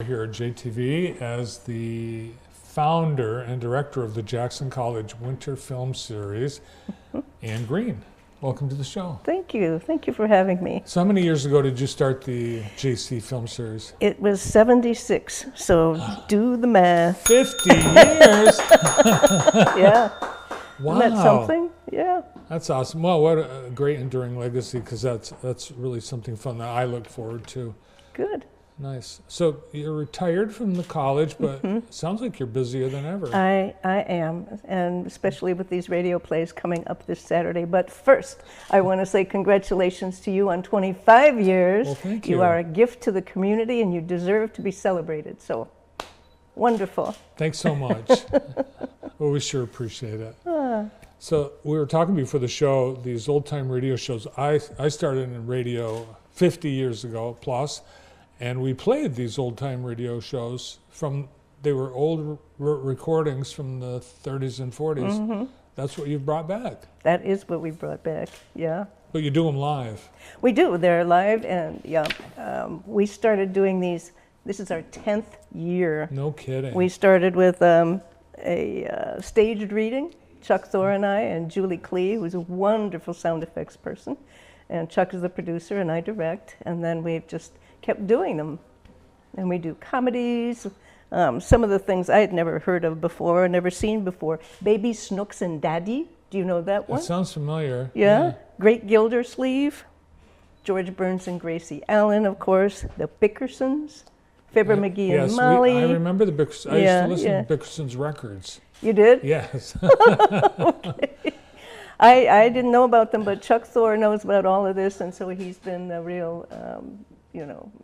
Here at JTV as the founder and director of the Jackson College Winter Film Series, Ann Green. Welcome to the show. Thank you. Thank you for having me. So how many years ago did you start the JC Film Series? It was 76, so do the math. 50 years? Yeah. Wow. Isn't that something? Yeah. That's awesome. Well, what a great enduring legacy, because that's really something fun that I look forward to. Good. Nice. So you're retired from the college, but it sounds like you're busier than ever. I am, and especially with these radio plays coming up this Saturday. But first, I want to say congratulations to you on 25 years. Well, thank you. You are a gift to the community, and you deserve to be celebrated. So, wonderful. Thanks so much. Well, we sure appreciate it. So we were talking before the show, these old-time radio shows. I started in radio 50 years ago plus. And we played these old-time radio shows they were old recordings from the 30s and 40s. Mm-hmm. That's what you've brought back. That is what we brought back, yeah. But you do them live. We do, they're live, and yeah, we started doing these, this is our 10th year. No kidding. We started with a staged reading, Chuck Thor and I, and Julie Klee, who's a wonderful sound effects person. And Chuck is the producer, and I direct, and then we've just kept doing them. And we do comedies, some of the things I had never heard of before, never seen before. Baby Snooks and Daddy, do you know that one? That sounds familiar. Yeah. Great Gildersleeve, George Burns and Gracie Allen, of course, the Bickersons, Fibber McGee and Molly. I remember the Bickersons. I used to listen to Bickersons records. You did? Yes. Okay. I didn't know about them, but Chuck Thor knows about all of this, and so he's been the real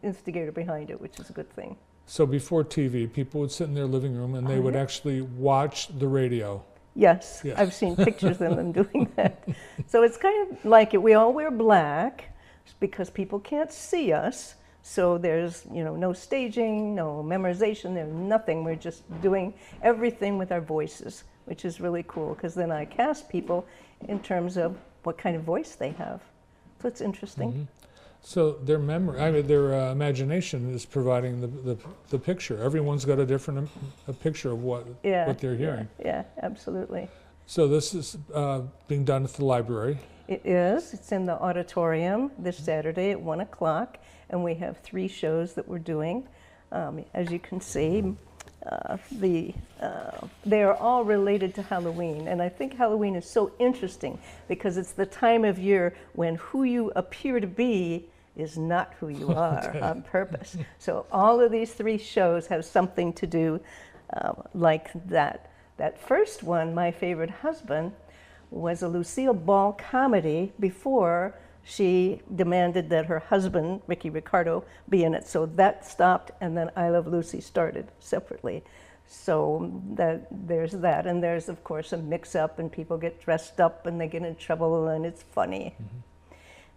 instigator behind it, which is a good thing. So before TV, people would sit in their living room and they would actually watch the radio. Yes, Yeah. I've seen pictures of them doing that. So it's kind of like it. We all wear black because people can't see us. So there's no staging, no memorization, there's nothing. We're just doing everything with our voices, which is really cool, because then I cast people in terms of what kind of voice they have. So it's interesting. Mm-hmm. So their their imagination is providing the picture. Everyone's got a different picture of what they're hearing. Yeah, absolutely. So this is being done at the library. It is. It's in the auditorium this Saturday at 1 o'clock, and we have 3 shows that we're doing. As you can see, they are all related to Halloween, and I think Halloween is so interesting because it's the time of year when who you appear to be is not who you are on purpose. So all of these 3 shows have something to do like that. That first one, My Favorite Husband, was a Lucille Ball comedy before she demanded that her husband, Ricky Ricardo, be in it. So that stopped, and then I Love Lucy started separately. So there's that. And there's, of course, a mix-up, and people get dressed up, and they get in trouble, and it's funny. Mm-hmm.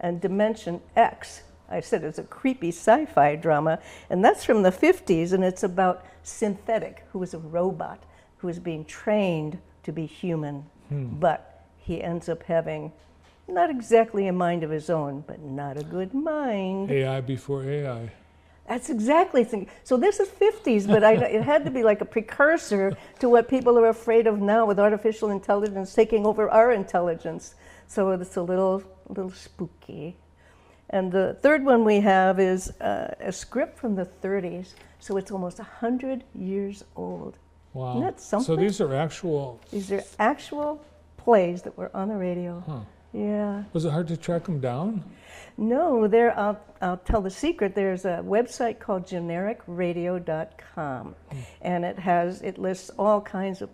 And Dimension X, I said it's a creepy sci-fi drama, and that's from the 50s, and it's about Synthetic, who is a robot who is being trained to be human, but he ends up having not exactly a mind of his own, but not a good mind. AI before AI. That's exactly. So this is 50s, but it had to be like a precursor to what people are afraid of now with artificial intelligence taking over our intelligence. So it's a little spooky. And the third one we have is a script from the 30s, so it's almost 100 years old. Wow. Isn't that something? So these are actual... These are actual plays that were on the radio. Huh. Yeah. Was it hard to track them down? No, I'll tell the secret. There's a website called genericradio.com, and it lists all kinds of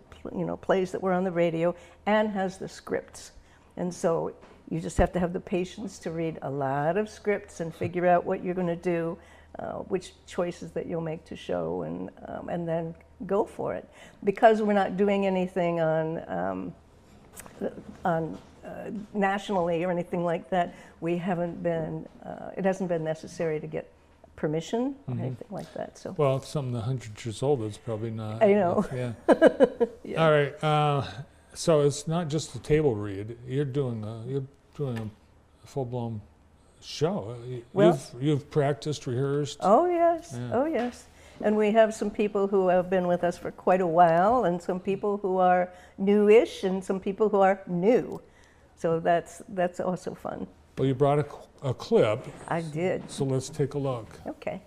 plays that were on the radio and has the scripts. And so you just have to have the patience to read a lot of scripts and figure out what you're going to do, which choices that you'll make to show, and then go for it. Because we're not doing anything on nationally or anything like that, we haven't been. It hasn't been necessary to get permission or anything like that. So. Well, if something 100 years old, it's probably not. I know. Yeah. Yeah. All right. So it's not just a table read. You're doing a full-blown show. Well, You've practiced, rehearsed. Oh yes. Yeah. Oh yes. And we have some people who have been with us for quite a while, and some people who are newish, and some people who are new. So that's also fun. Well, you brought a clip, I did. so let's take a look. Okay.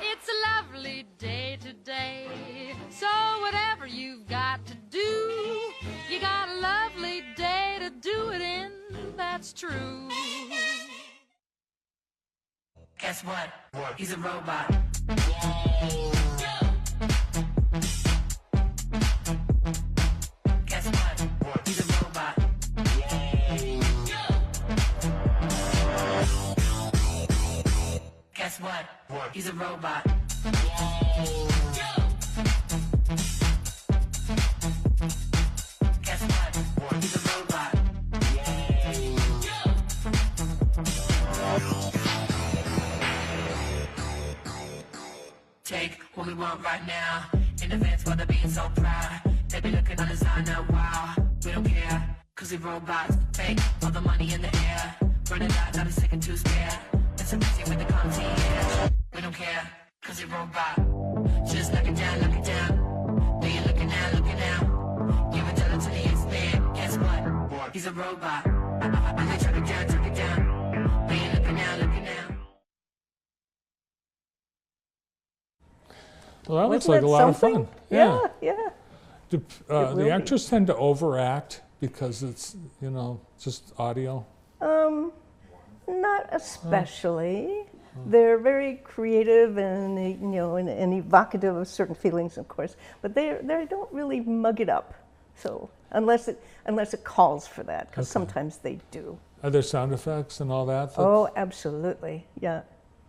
It's a lovely day today, so whatever you've got to do, you got a lovely day to do it in, that's true. Guess what? He's a robot. Guess what? He's a robot. Guess what? He's a robot. Guess what? He's a robot. Take what we want right now. In advance while they're being so proud. They be looking on us now, wow. We don't care, cause we robots. Take all the money in the air. Run it out, not a second to spare. It's amazing with the concierge. We don't care, cause we robot. Just look it down, look it down. Be looking now. Give it to the expert. Guess what? He's a robot. And they chuck it down. Be looking now. Well, that looks Wasn't like that a lot of something? fun. Yeah. Do, will the be. actors tend to overact because it's, just audio? Not especially. They're very creative and and evocative of certain feelings, of course. But they don't really mug it up. So unless it calls for that, because sometimes they do. Are there sound effects and all that? Oh, absolutely. Yeah.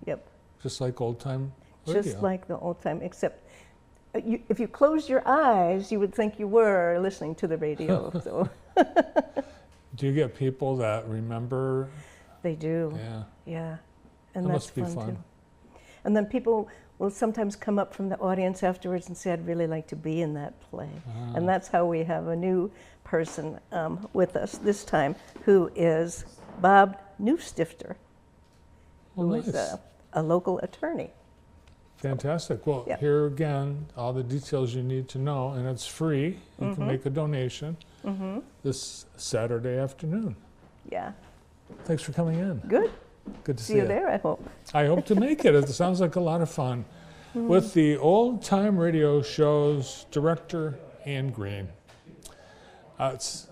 Yep. Just like old time radio? Just like the old time, except if you closed your eyes, you would think you were listening to the radio. So Do you get people that remember? they do. Yeah. Yeah. And That that's must be fun. too. And then people will sometimes come up from the audience afterwards and say, I'd really like to be in that play. And that's how we have a new person with us this time, who is Bob Newstifter, Well, who nice. is a local attorney. Fantastic. Well, Yeah. here again, all the details you need to know, and it's free. You can make a donation this Saturday afternoon. Yeah. Thanks for coming in. Good. Good to See you there, I hope. I hope to make it. It sounds like a lot of fun. With the Old Time Radio Show's director, Ann Green. It's